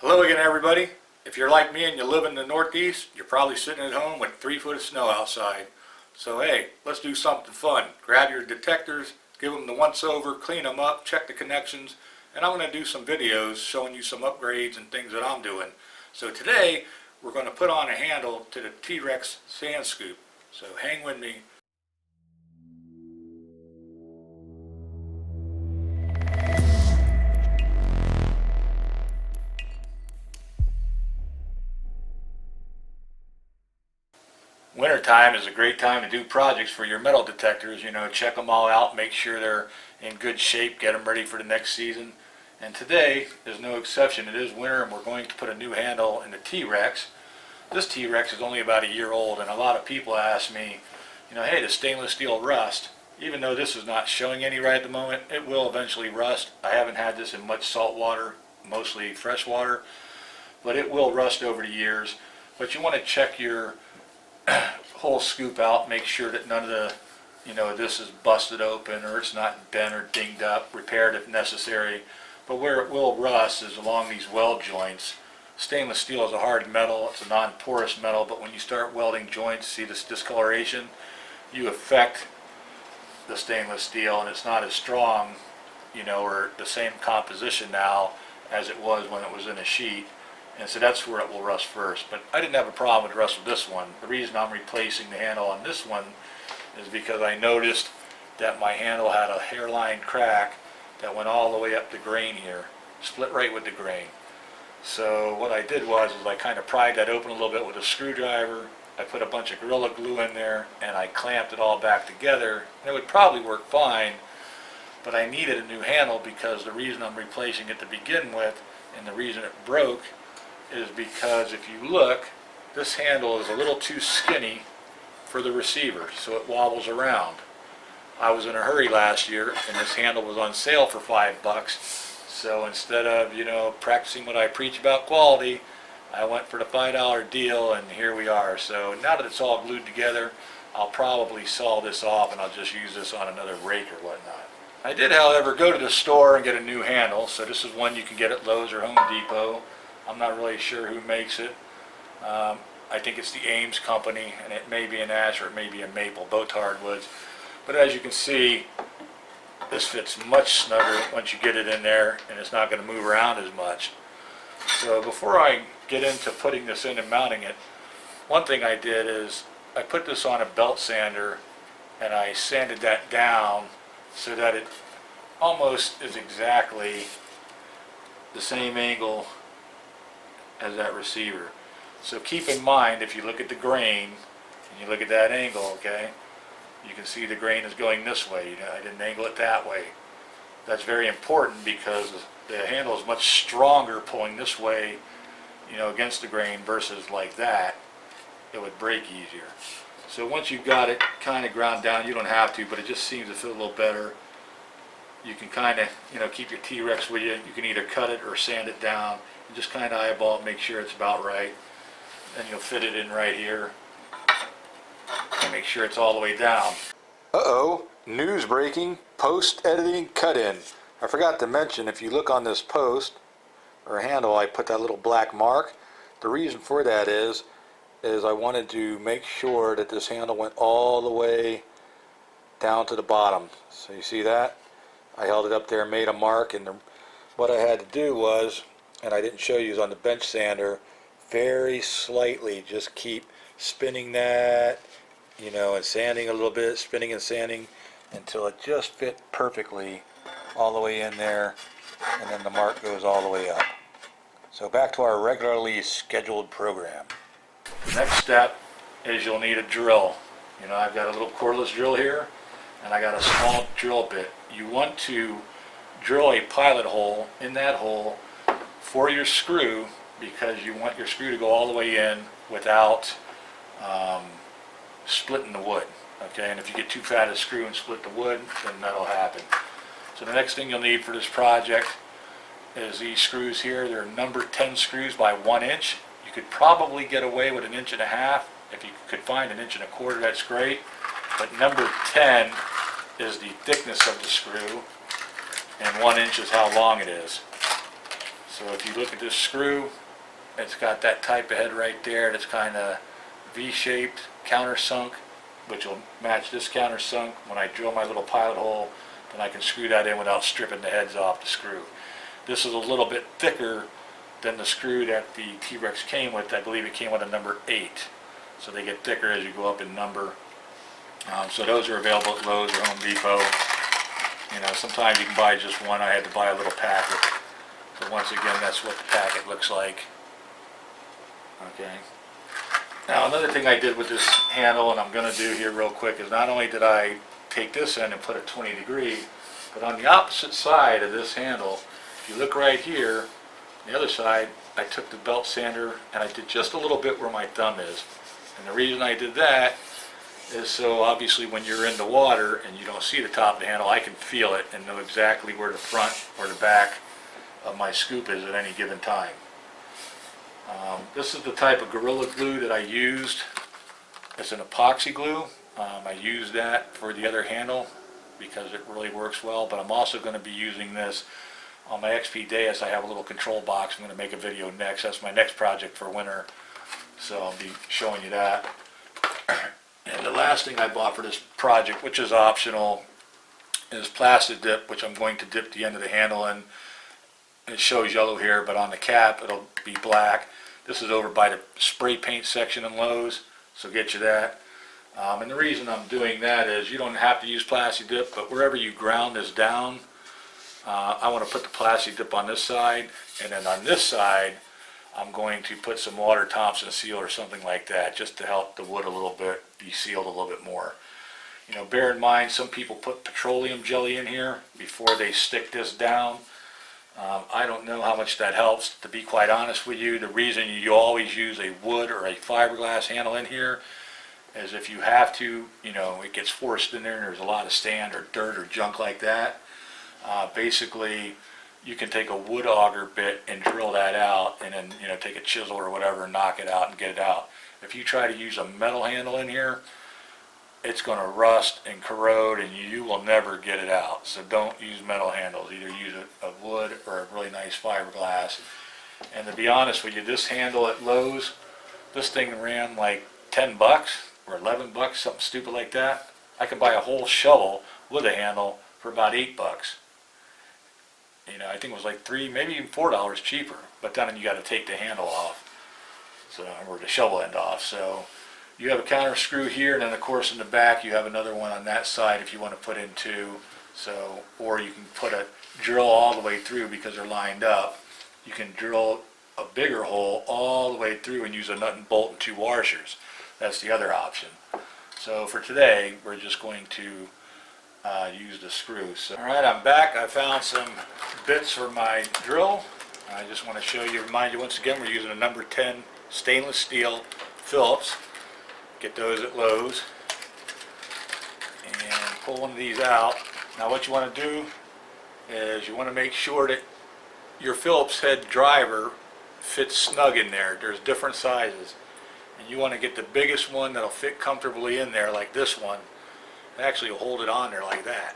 Hello again, everybody. If you're like me and you live in the Northeast, you're probably sitting at home with 3 foot of snow outside. So hey, let's do something fun. Grab your detectors, give them the once over, clean them up, check the connections, and I'm going to do some videos showing you some upgrades and things that I'm doing. So today, we're going to put on a handle to the T-Rex sand scoop. So hang with me. Wintertime is a great time to do projects for your metal detectors. Check them all out, make sure they're in good shape, get them ready for the next season. And today is no exception. It is winter and we're going to put a new handle in the T-Rex. This T-Rex is only about a year old, and a lot of people ask me, hey, does stainless steel rust? Even though this is not showing any right at the moment, it will eventually rust. I haven't had this in much salt water, mostly fresh water, but it will rust over the years. But you want to check your whole scoop out, make sure that none of the, this is busted open or it's not bent or dinged up, repaired if necessary. But where it will rust is along these weld joints. Stainless steel is a hard metal, it's a non-porous metal, but when you start welding joints, see this discoloration, you affect the stainless steel and it's not as strong, or the same composition now as it was when it was in a sheet. And so that's where it will rust first. But I didn't have a problem with the rust with this one. The reason I'm replacing the handle on this one is because I noticed that my handle had a hairline crack that went all the way up the grain here, split right with the grain. So what I did was I kind of pried that open a little bit with a screwdriver. I put a bunch of Gorilla Glue in there and I clamped it all back together. And it would probably work fine, but I needed a new handle because the reason I'm replacing it to begin with and the reason it broke is because if you look, this handle is a little too skinny for the receiver, so it wobbles around. I was in a hurry last year and this handle was on sale for $5, so instead of practicing what I preach about quality, I went for the $5 deal, and here we are. So now that it's all glued together, I'll probably saw this off and I'll just use this on another rake or whatnot. I did, however, go to the store and get a new handle. So this is one you can get at Lowe's or Home Depot. I'm not really sure who makes it. I think it's the Ames company, and it may be an ash or it may be a maple, both hardwoods. But as you can see, this fits much snugger once you get it in there, and it's not going to move around as much. So before I get into putting this in and mounting it, one thing I did is I put this on a belt sander and I sanded that down so that it almost is exactly the same angle as that receiver. So keep in mind, if you look at the grain and you look at that angle, okay, you can see the grain is going this way. I didn't angle it that way. That's very important because the handle is much stronger pulling this way, against the grain versus like that. It would break easier. So once you've got it kind of ground down, you don't have to, but it just seems to feel a little better. You can kind of, keep your T-Rex with you. You can either cut it or sand it down. And just kind of eyeball it, make sure it's about right. Then you'll fit it in right here. And make sure it's all the way down. Uh-oh, news breaking, post-editing cut-in. I forgot to mention, if you look on this post or handle, I put that little black mark. The reason for that is I wanted to make sure that this handle went all the way down to the bottom. So you see that? I held it up there, made a mark, and what I had to do was, and I didn't show you, is on the bench sander, very slightly just keep spinning that, and sanding a little bit, spinning and sanding until it just fit perfectly all the way in there, and then the mark goes all the way up. So back to our regularly scheduled program. The next step is you'll need a drill. I've got a little cordless drill here, and I got a small drill bit. You want to drill a pilot hole in that hole for your screw because you want your screw to go all the way in without splitting the wood. Okay, and if you get too fat a screw and split the wood, then that'll happen. So the next thing you'll need for this project is these screws here. They're number 10 screws by 1 inch. You could probably get away with 1.5 inches. If you could find 1.25 inches, that's great. But number 10 is the thickness of the screw, and 1 inch is how long it is. So So if you look at this screw, it's got that type of head right there that's kind of V-shaped, countersunk, which will match this countersunk. When I drill my little pilot hole, then I can screw that in without stripping the heads off the screw. This is a little bit thicker than the screw that the T-Rex came with. I believe it came with a number 8. So they get thicker as you go up in number. So those are available at Lowe's or Home Depot. You know, sometimes you can buy just one. I had to buy a little packet. So once again, that's what the packet looks like. Okay. Now another thing I did with this handle, and I'm going to do here real quick, is not only did I take this end and put it 20 degree, but on the opposite side of this handle, if you look right here, on the other side, I took the belt sander and I did just a little bit where my thumb is. And the reason I did that is so obviously when you're in the water and you don't see the top of the handle, I can feel it and know exactly where the front or the back of my scoop is at any given time. This is the type of Gorilla Glue that I used. It's an epoxy glue. I used that for the other handle because it really works well, but I'm also going to be using this on my XP Deus. I have a little control box. I'm going to make a video next. That's my next project for winter, so I'll be showing you that. And the last thing I bought for this project, which is optional, is plasti dip, which I'm going to dip the end of the handle in. It shows yellow here, but on the cap it'll be black. This is over by the spray paint section in Lowe's, so get you that. And the reason I'm doing that is you don't have to use plasti dip, but wherever you ground this down, I want to put the plasti dip on this side, and then on this side I'm going to put some water Thompson seal or something like that, just to help the wood a little bit be sealed a little bit more. You know, bear in mind some people put petroleum jelly in here before they stick this down. I don't know how much that helps, to be quite honest with you. The reason you always use a wood or a fiberglass handle in here is if you have to, you know, it gets forced in there and there's a lot of sand or dirt or junk like that. Basically, you can take a wood auger bit and drill that out, and then, you know, take a chisel or whatever and knock it out and get it out. If you try to use a metal handle in here, it's going to rust and corrode and you will never get it out. So don't use metal handles. Either use a wood or a really nice fiberglass. And to be honest with you, this handle at Lowe's, this thing ran like 10 bucks or 11 bucks, something stupid like that. I can buy a whole shovel with a handle for about 8 bucks. You know, I think it was like $3, maybe even $4 cheaper. But then you got to take the handle off, so, or the shovel end off. So you have a counter screw here, and then of course in the back you have another one on that side if you want to put in 2. So, or you can put a drill all the way through because they're lined up. You can drill a bigger hole all the way through and use a nut and bolt and 2 washers. That's the other option. So for today, we're just going to use the screws. So, all right, I'm back. I found some bits for my drill. I just want to show you, remind you once again, we're using a number 10 stainless steel Phillips. Get those at Lowe's. And pull one of these out. Now what you want to do is you want to make sure that your Phillips head driver fits snug in there. There's different sizes. And you want to get the biggest one that'll fit comfortably in there, like this one. Actually, you'll hold it on there like that.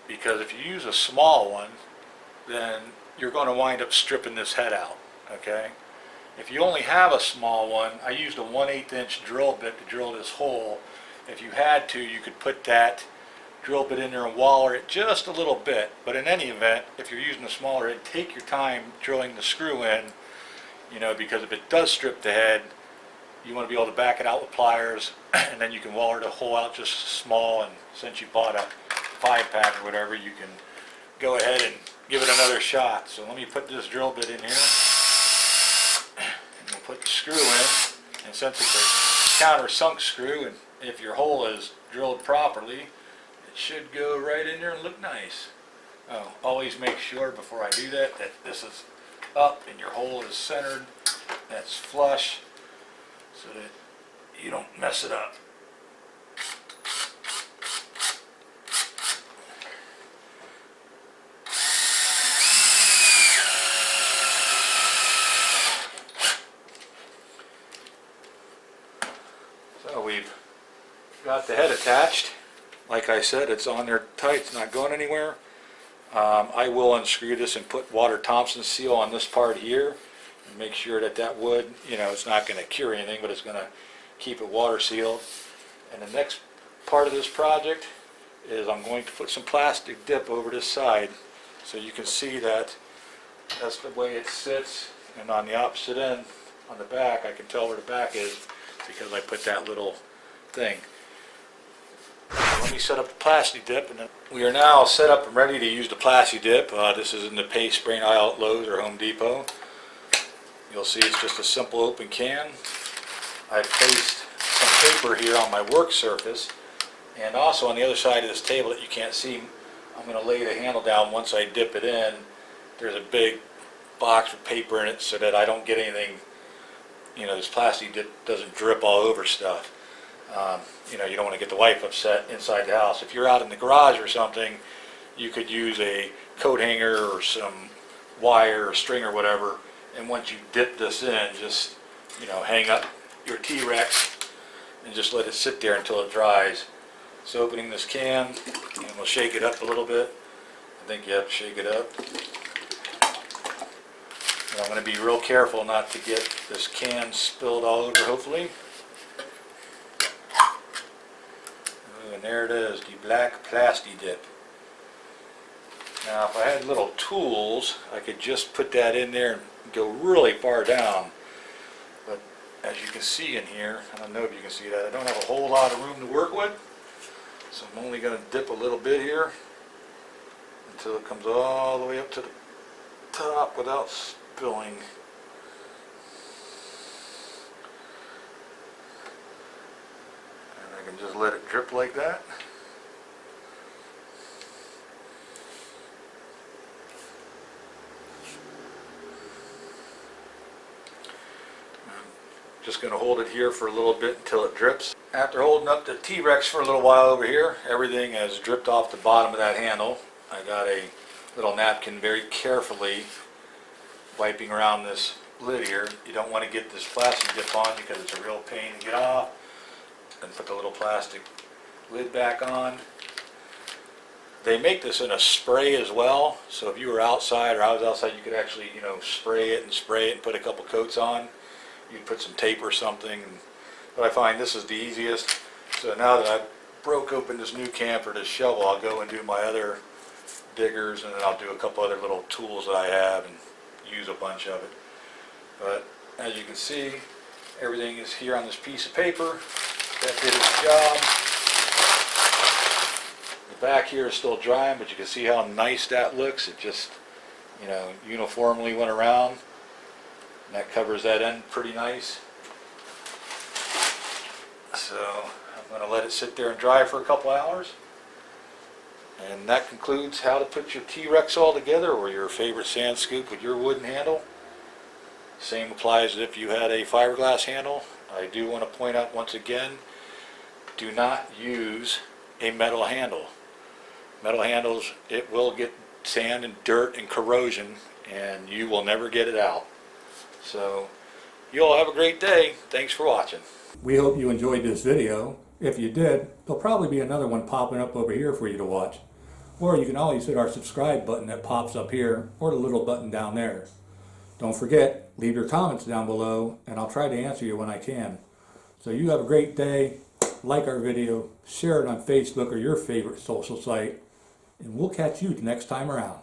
Because if you use a small one, then you're going to wind up stripping this head out. Okay? If you only have a small one, I used a 1/8 inch drill bit to drill this hole. If you had to, you could put that drill bit in there and waller it just a little bit. But in any event, if you're using a smaller head, take your time drilling the screw in, you know, because if it does strip the head, you want to be able to back it out with pliers, and then you can waller the hole out just small. And since you bought a 5-pack or whatever, you can go ahead and give it another shot. So let me put this drill bit in here. We'll put the screw in, and since it's a countersunk screw, and if your hole is drilled properly, it should go right in there and look nice. Oh, always make sure before I do that this is up and your hole is centered, that's flush, so that you don't mess it up. So we've got the head attached. Like I said, it's on there tight, it's not going anywhere. I will unscrew this and put water Thompson seal on this part here and make sure that that wood, you know, it's not going to cure anything, but it's going to keep it water sealed. And the next part of this project is I'm going to put some plastic dip over this side so you can see that that's the way it sits, and on the opposite end, on the back, I can tell where the back is because I put that little thing. Let me set up the plasti dip, and then we are now set up and ready to use the plasti dip. This is in the paste spraying aisle at Lowe's or Home Depot. You'll see it's just a simple open can. I placed some paper here on my work surface, and also on the other side of this table that you can't see, I'm going to lay the handle down once I dip it in. There's a big box with paper in it so that I don't get anything, you know, this plastic dip doesn't drip all over stuff. You know, you don't want to get the wife upset inside the house. If you're out in the garage or something, you could use a coat hanger or some wire or string or whatever, and once you dip this in, just, you know, hang up your T-Rex and just let it sit there until it dries. So opening this can, and we'll shake it up a little bit. I think you have to shake it up. And I'm going to be real careful not to get this can spilled all over, hopefully. And there it is, the black plasti dip. Now if I had little tools, I could just put that in there and go really far down. But as you can see in here, I don't know if you can see that, I don't have a whole lot of room to work with. So I'm only going to dip a little bit here until it comes all the way up to the top without spilling. I can just let it drip like that. I'm just going to hold it here for a little bit until it drips. After holding up the T-Rex for a little while over here, everything has dripped off the bottom of that handle. I got a little napkin very carefully wiping around this lid here. You don't want to get this plastic dip on because it's a real pain to get off. And put the little plastic lid back on. They make this in a spray as well, so if you were outside or I was outside, you could actually, you know, spray it and put a couple coats on. You'd put some tape or something. But I find this is the easiest. So now that I've broke open this new can for this shovel, I'll go and do my other diggers, and then I'll do a couple other little tools that I have and use a bunch of it. But as you can see, everything is here on this piece of paper. That did its job. The back here is still drying, but you can see how nice that looks. It just, you know, uniformly went around. And that covers that end pretty nice. So I'm going to let it sit there and dry for a couple hours. And that concludes how to put your T-Rex all together, or your favorite sand scoop with your wooden handle. Same applies if you had a fiberglass handle. I do want to point out once again, do not use a metal handle. Metal handles, it will get sand and dirt and corrosion, and you will never get it out. So you all have a great day. Thanks for watching. We hope you enjoyed this video. If you did, there'll probably be another one popping up over here for you to watch. Or you can always hit our subscribe button that pops up here, or the little button down there. Don't forget, leave your comments down below, and I'll try to answer you when I can. So you have a great day. Like our video, share it on Facebook or your favorite social site, and we'll catch you the next time around.